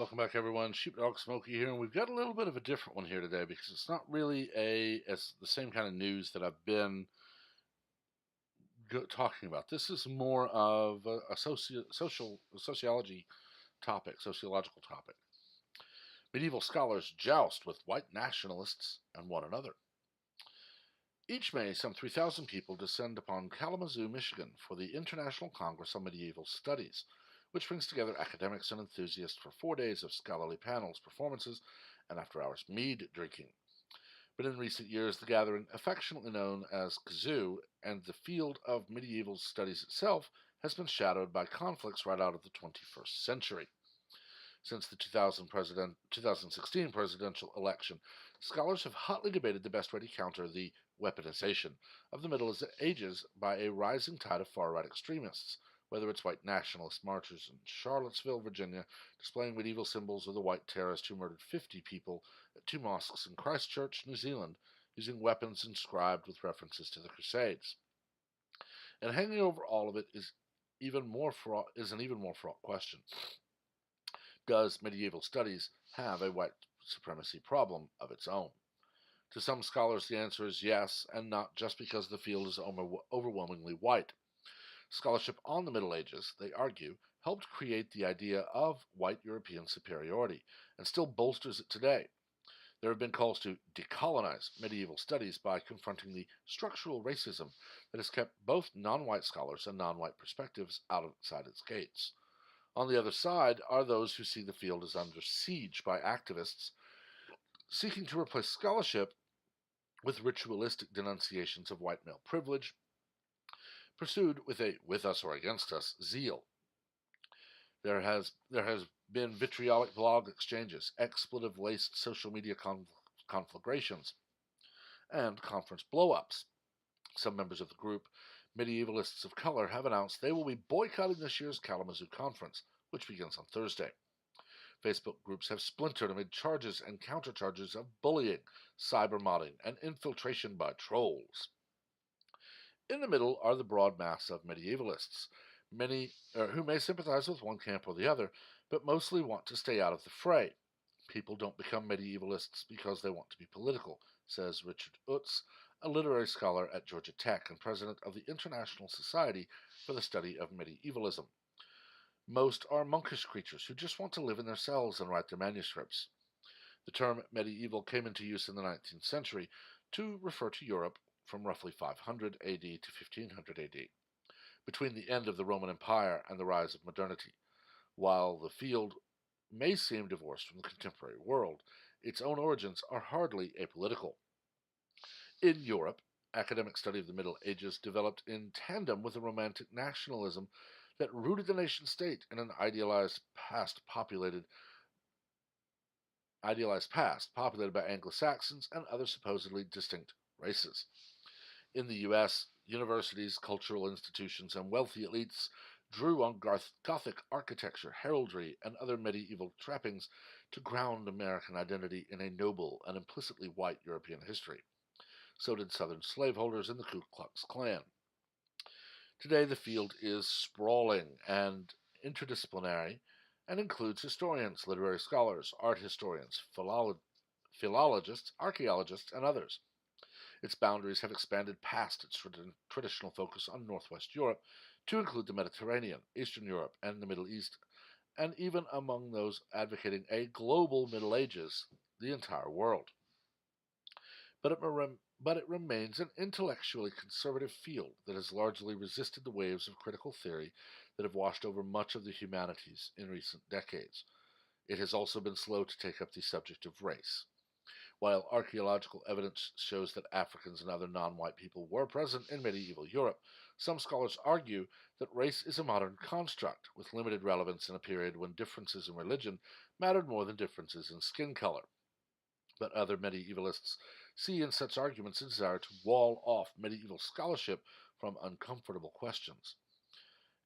Welcome back, everyone. Sheepdog Smokey here, and we've got a little bit of a different one here today because it's not really it's the same kind of news that I've been talking about. This is more of a sociology topic, sociological topic. Medieval scholars joust with white nationalists and one another. Each May, some 3,000 people descend upon Kalamazoo, Michigan for the International Congress on Medieval Studies, which brings together academics and enthusiasts for 4 days of scholarly panels, performances, and after-hours mead drinking. But in recent years, the gathering, affectionately known as Kazoo, and the field of medieval studies itself, has been shadowed by conflicts right out of the 21st century. Since the 2016 presidential election, scholars have hotly debated the best way to counter the weaponization of the Middle Ages by a rising tide of far-right extremists, whether it's white nationalist marchers in Charlottesville, Virginia, displaying medieval symbols, or the white terrorist who murdered 50 people at two mosques in Christchurch, New Zealand, using weapons inscribed with references to the Crusades. And hanging over all of it is an even more fraught question. Does medieval studies have a white supremacy problem of its own? To some scholars, the answer is yes, and not just because the field is overwhelmingly white. Scholarship on the Middle Ages, they argue, helped create the idea of white European superiority, and still bolsters it today. There have been calls to decolonize medieval studies by confronting the structural racism that has kept both non-white scholars and non-white perspectives outside its gates. On the other side are those who see the field as under siege by activists seeking to replace scholarship with ritualistic denunciations of white male privilege, pursued with a with us or against us zeal. There has been vitriolic blog exchanges, expletive-laced social media conflagrations, and conference blow-ups. Some members of the group, Medievalists of Color, have announced they will be boycotting this year's Kalamazoo conference, which begins on Thursday. Facebook groups have splintered amid charges and countercharges of bullying, cybermodding, and infiltration by trolls. In the middle are the broad mass of medievalists, many who may sympathize with one camp or the other, but mostly want to stay out of the fray. People don't become medievalists because they want to be political, says Richard Utz, a literary scholar at Georgia Tech and president of the International Society for the Study of Medievalism. Most are monkish creatures who just want to live in their cells and write their manuscripts. The term medieval came into use in the 19th century to refer to Europe from roughly 500 AD to 1500 AD, between the end of the Roman Empire and the rise of modernity. While the field may seem divorced from the contemporary world, its own origins are hardly apolitical. In Europe, academic study of the Middle Ages developed in tandem with a romantic nationalism that rooted the nation-state in an idealized past populated by Anglo-Saxons and other supposedly distinct races. In the U.S., universities, cultural institutions, and wealthy elites drew on Gothic architecture, heraldry, and other medieval trappings to ground American identity in a noble and implicitly white European history. So did Southern slaveholders in the Ku Klux Klan. Today, the field is sprawling and interdisciplinary and includes historians, literary scholars, art historians, philologists, archaeologists, and others. Its boundaries have expanded past its traditional focus on Northwest Europe to include the Mediterranean, Eastern Europe, and the Middle East, and even among those advocating a global Middle Ages, the entire world. But it remains an intellectually conservative field that has largely resisted the waves of critical theory that have washed over much of the humanities in recent decades. It has also been slow to take up the subject of race. While archaeological evidence shows that Africans and other non-white people were present in medieval Europe, some scholars argue that race is a modern construct with limited relevance in a period when differences in religion mattered more than differences in skin color. But other medievalists see in such arguments a desire to wall off medieval scholarship from uncomfortable questions.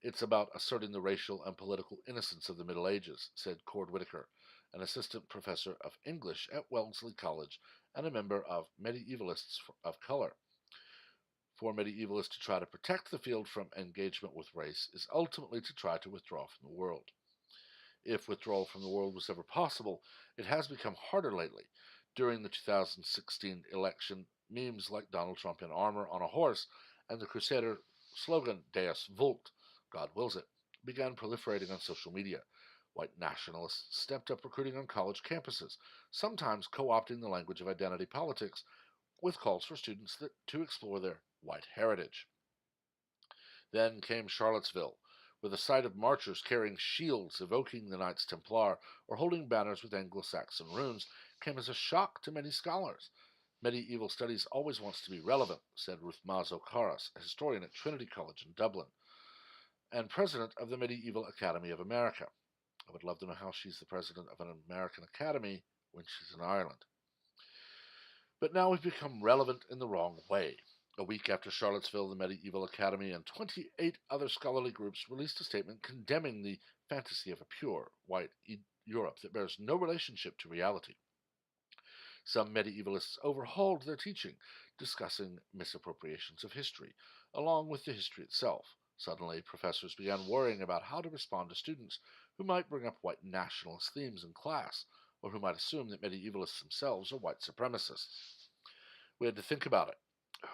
It's about asserting the racial and political innocence of the Middle Ages, said Cord Whitaker, an assistant professor of English at Wellesley College and a member of Medievalists of Color. For medievalists to try to protect the field from engagement with race is ultimately to try to withdraw from the world. If withdrawal from the world was ever possible, it has become harder lately. During the 2016 election, memes like Donald Trump in armor on a horse and the Crusader slogan Deus Vult, God wills it, began proliferating on social media. White nationalists stepped up recruiting on college campuses, sometimes co opting the language of identity politics with calls for students to explore their white heritage. Then came Charlottesville, where the sight of marchers carrying shields evoking the Knights Templar or holding banners with Anglo Saxon runes came as a shock to many scholars. Medieval studies always wants to be relevant, said Ruth Mazo Karas, a historian at Trinity College in Dublin, and president of the Medieval Academy of America. I would love to know how she's the president of an American academy when she's in Ireland. But now we've become relevant in the wrong way. A week after Charlottesville, the Medieval Academy and 28 other scholarly groups released a statement condemning the fantasy of a pure, white Europe that bears no relationship to reality. Some medievalists overhauled their teaching, discussing misappropriations of history, along with the history itself. Suddenly, professors began worrying about how to respond to students who might bring up white nationalist themes in class, or who might assume that medievalists themselves are white supremacists. We had to think about it.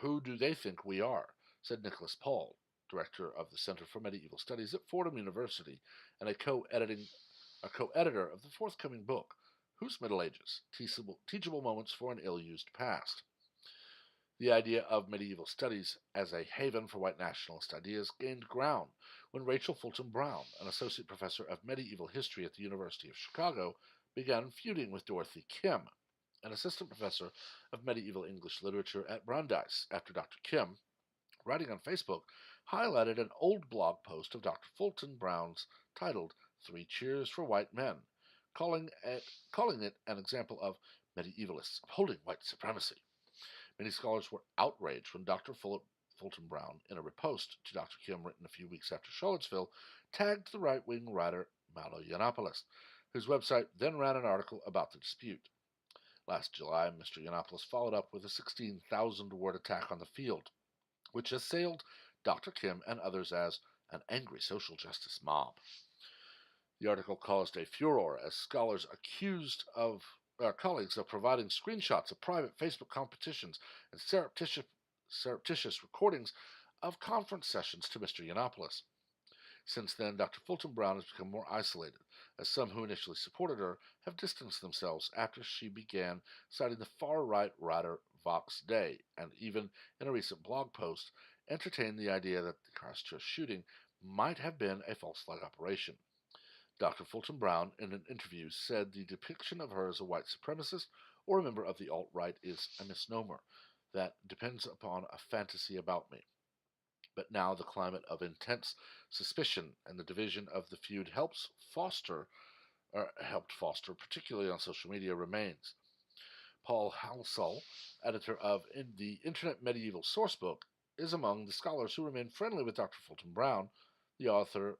Who do they think we are? Said Nicholas Paul, director of the Center for Medieval Studies at Fordham University and a co-editor of the forthcoming book, Whose Middle Ages? Teachable Moments for an Ill-Used Past. The idea of medieval studies as a haven for white nationalist ideas gained ground when Rachel Fulton Brown, an associate professor of medieval history at the University of Chicago, began feuding with Dorothy Kim, an assistant professor of medieval English literature at Brandeis, after Dr. Kim, writing on Facebook, highlighted an old blog post of Dr. Fulton Brown's titled Three Cheers for White Men, calling it an example of medievalists upholding white supremacy. Many scholars were outraged when Dr. Fulton Brown, in a repost to Dr. Kim written a few weeks after Charlottesville, tagged the right-wing writer Malo Yiannopoulos, whose website then ran an article about the dispute. Last July, Mr. Yiannopoulos followed up with a 16,000-word attack on the field, which assailed Dr. Kim and others as an angry social justice mob. The article caused a furor as scholars accused colleagues of providing screenshots of private Facebook competitions and surreptitious recordings of conference sessions to Mr. Yiannopoulos. Since then, Dr. Fulton Brown has become more isolated, as some who initially supported her have distanced themselves after she began citing the far-right writer Vox Day, and even, in a recent blog post, entertained the idea that the Christchurch shooting might have been a false flag operation. Dr. Fulton Brown, in an interview, said the depiction of her as a white supremacist or a member of the alt-right is a misnomer that depends upon a fantasy about me. But now the climate of intense suspicion and the division of the feud helped foster, particularly on social media, remains. Paul Halsall, editor of the Internet Medieval Sourcebook, is among the scholars who remain friendly with Dr. Fulton Brown, the author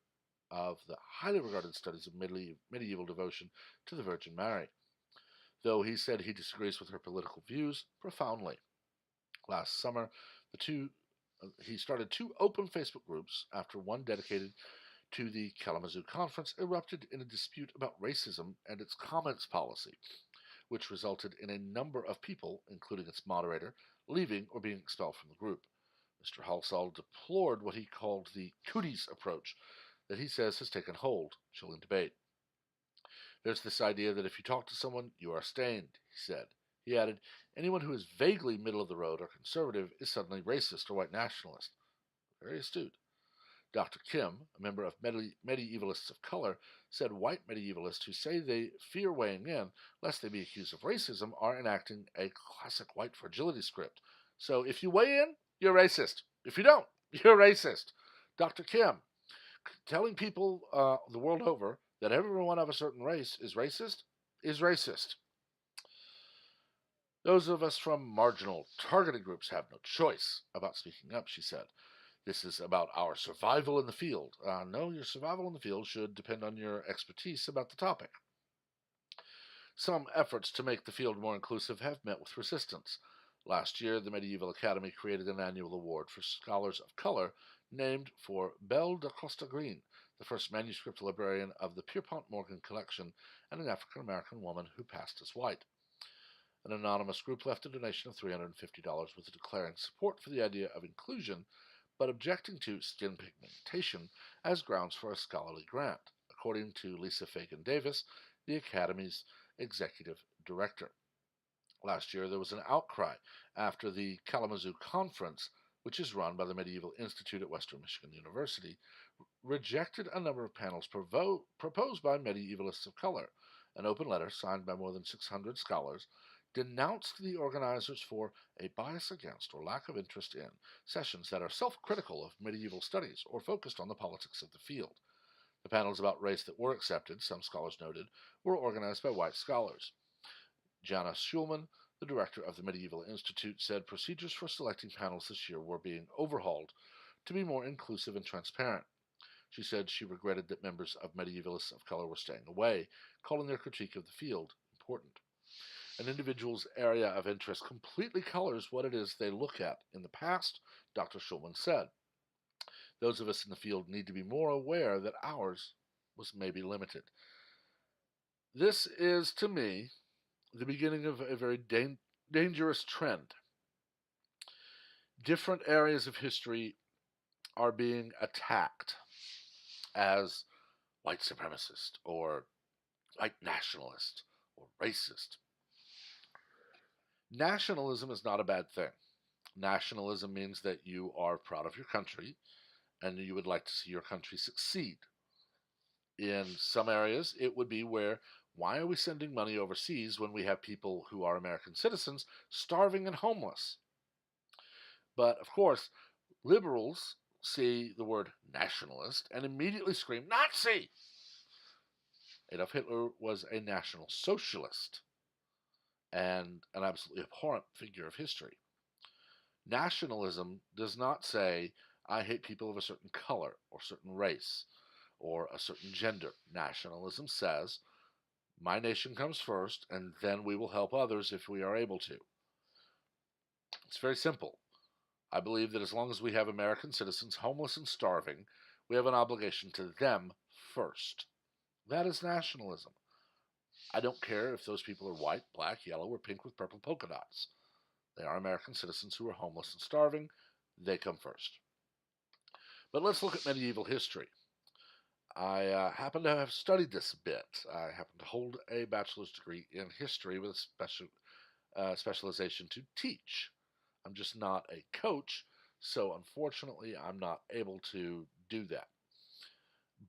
of the highly regarded studies of medieval devotion to the Virgin Mary, though he said he disagrees with her political views profoundly. Last summer, he started two open Facebook groups after one dedicated to the Kalamazoo Conference erupted in a dispute about racism and its comments policy, which resulted in a number of people, including its moderator, leaving or being expelled from the group. Mr. Halsall deplored what he called the cooties approach that he says has taken hold, chilling debate. There's this idea that if you talk to someone, you are stained, he said. He added, anyone who is vaguely middle of the road or conservative is suddenly racist or white nationalist. Very astute. Dr. Kim, a member of Medievalists of Color, said white medievalists who say they fear weighing in lest they be accused of racism are enacting a classic white fragility script. So if you weigh in, you're racist. If you don't, you're racist. Dr. Kim, telling people the world over that everyone of a certain race is racist is racist. Those of us from marginal, targeted groups have no choice about speaking up, she said. This is about our survival in the field. No, your survival in the field should depend on your expertise about the topic. Some efforts to make the field more inclusive have met with resistance. Last year, the Medieval Academy created an annual award for scholars of color named for Belle da Costa Green, the first manuscript librarian of the Pierpont Morgan collection, and an African American woman who passed as white. An anonymous group left a donation of $350 with declaring support for the idea of inclusion, but objecting to skin pigmentation as grounds for a scholarly grant, according to Lisa Fagan Davis, the Academy's executive director. Last year, there was an outcry after the Kalamazoo Conference, which is run by the Medieval Institute at Western Michigan University, rejected a number of panels proposed by medievalists of color. An open letter signed by more than 600 scholars denounced the organizers for a bias against or lack of interest in sessions that are self-critical of medieval studies or focused on the politics of the field. The panels about race that were accepted, some scholars noted, were organized by white scholars. Jana Schulman, the director of the Medieval Institute, said procedures for selecting panels this year were being overhauled to be more inclusive and transparent. She said she regretted that members of medievalists of color were staying away, calling their critique of the field important. An individual's area of interest completely colors what it is they look at. In the past, Dr. Schulman said, those of us in the field need to be more aware that ours was maybe limited. This is, to me, the beginning of a very dangerous trend. Different areas of history are being attacked as white supremacist or white nationalist or racist. Nationalism is not a bad thing. Nationalism means that you are proud of your country and you would like to see your country succeed. In some areas, it would be where, why are we sending money overseas when we have people who are American citizens starving and homeless? But of course, liberals see the word nationalist and immediately scream, Nazi! Adolf Hitler was a National Socialist and an absolutely abhorrent figure of history. Nationalism does not say, I hate people of a certain color or certain race or a certain gender. Nationalism says, my nation comes first, and then we will help others if we are able to. It's very simple. I believe that as long as we have American citizens homeless and starving, we have an obligation to them first. That is nationalism. I don't care if those people are white, black, yellow, or pink with purple polka dots. They are American citizens who are homeless and starving. They come first. But let's look at medieval history. I happen to have studied this a bit. I happen to hold a bachelor's degree in history with a specialization to teach. I'm just not a coach, so unfortunately I'm not able to do that.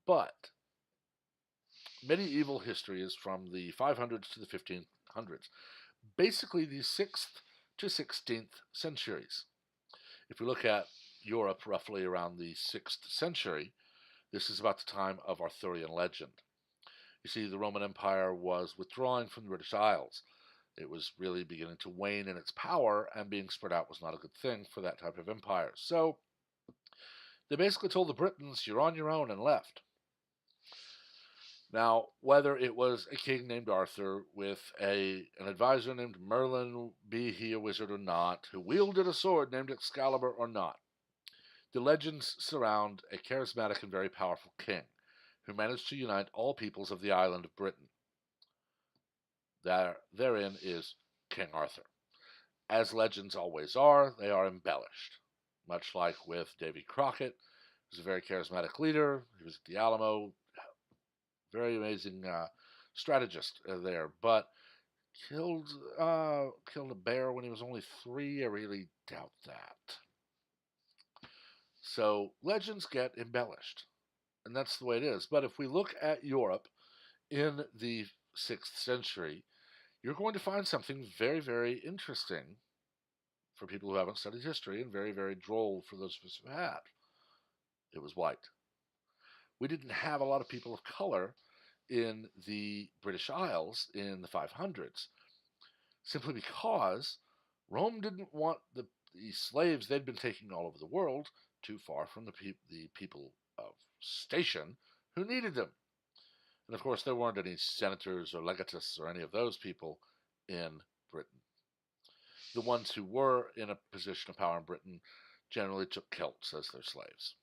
But medieval history is from the 500s to the 1500s, basically the 6th to 16th centuries. If we look at Europe roughly around the 6th century, this is about the time of Arthurian legend. You see, the Roman Empire was withdrawing from the British Isles. It was really beginning to wane in its power, and being spread out was not a good thing for that type of empire. So they basically told the Britons, you're on your own, and left. Now, whether it was a king named Arthur with an advisor named Merlin, be he a wizard or not, who wielded a sword named Excalibur or not, the legends surround a charismatic and very powerful king who managed to unite all peoples of the island of Britain. Therein is King Arthur. As legends always are, they are embellished, much like with Davy Crockett, who's a very charismatic leader. He was at the Alamo, very amazing strategist there, but killed a bear when he was only 3. I really doubt that. So legends get embellished, and that's the way it is. But if we look at Europe in the 6th century, you're going to find something very, very interesting for people who haven't studied history, and very, very droll for those of us who have. It was white. We didn't have a lot of people of color in the British Isles in the 500s, simply because Rome didn't want the slaves they'd been taking all over the world too far from the people of station who needed them. And of course, there weren't any senators or legatists or any of those people in Britain. The ones who were in a position of power in Britain generally took Celts as their slaves.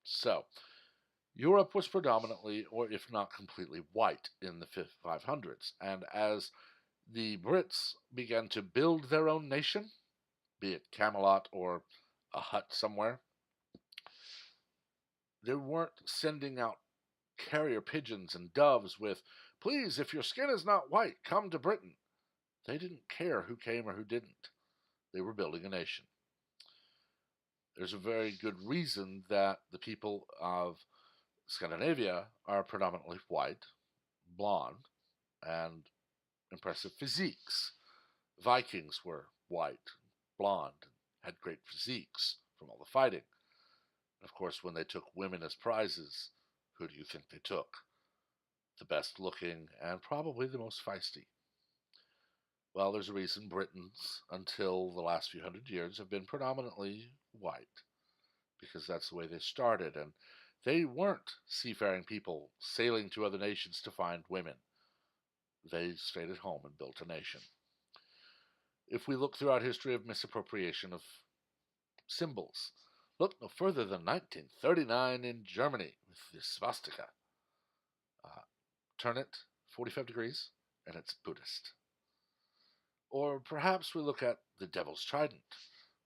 So, Europe was predominantly, or if not completely, white in the 500s, and as the Brits began to build their own nation, be it Camelot or a hut somewhere, they weren't sending out carrier pigeons and doves with, please, if your skin is not white, come to Britain. They didn't care who came or who didn't. They were building a nation. There's a very good reason that the people of Scandinavia are predominantly white, blonde, and impressive physiques. Vikings were white, blonde, and had great physiques from all the fighting. And of course, when they took women as prizes, who do you think they took? The best looking and probably the most feisty. Well, there's a reason Britons, until the last few hundred years, have been predominantly white, because that's the way they started, and they weren't seafaring people sailing to other nations to find women. They stayed at home and built a nation. If we look throughout history of misappropriation of symbols, look no further than 1939 in Germany with the swastika. Turn it 45 degrees and it's Buddhist. Or perhaps we look at the Devil's Trident,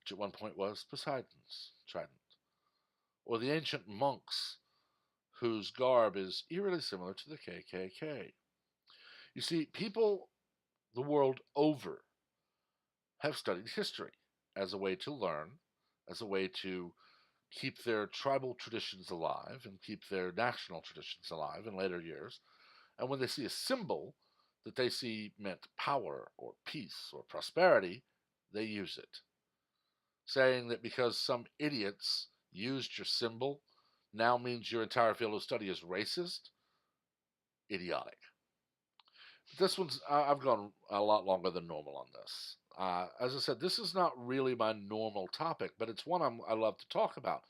which at one point was Poseidon's trident. Or the ancient monks, whose garb is eerily similar to the KKK. You see, people the world over have studied history as a way to learn, as a way to keep their tribal traditions alive and keep their national traditions alive in later years. And when they see a symbol that they see meant power or peace or prosperity, they use it. Saying that because some idiots used your symbol now means your entire field of study is racist, idiotic. But this one's, I've gone a lot longer than normal on this. As I said, this is not really my normal topic, but it's one I love to talk about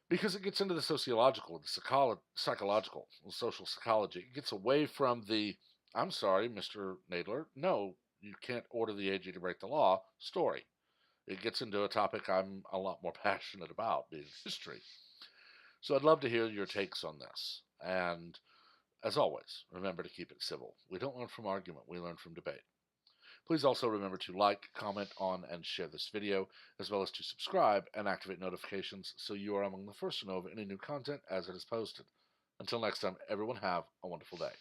because it gets into the sociological, the psychological, the social psychology. It gets away from the, I'm sorry, Mr. Nadler, no, you can't order the AG to break the law story. It gets into a topic I'm a lot more passionate about, being history. So I'd love to hear your takes on this. And as always, remember to keep it civil. We don't learn from argument, we learn from debate. Please also remember to like, comment on, and share this video, as well as to subscribe and activate notifications so you are among the first to know of any new content as it is posted. Until next time, everyone have a wonderful day.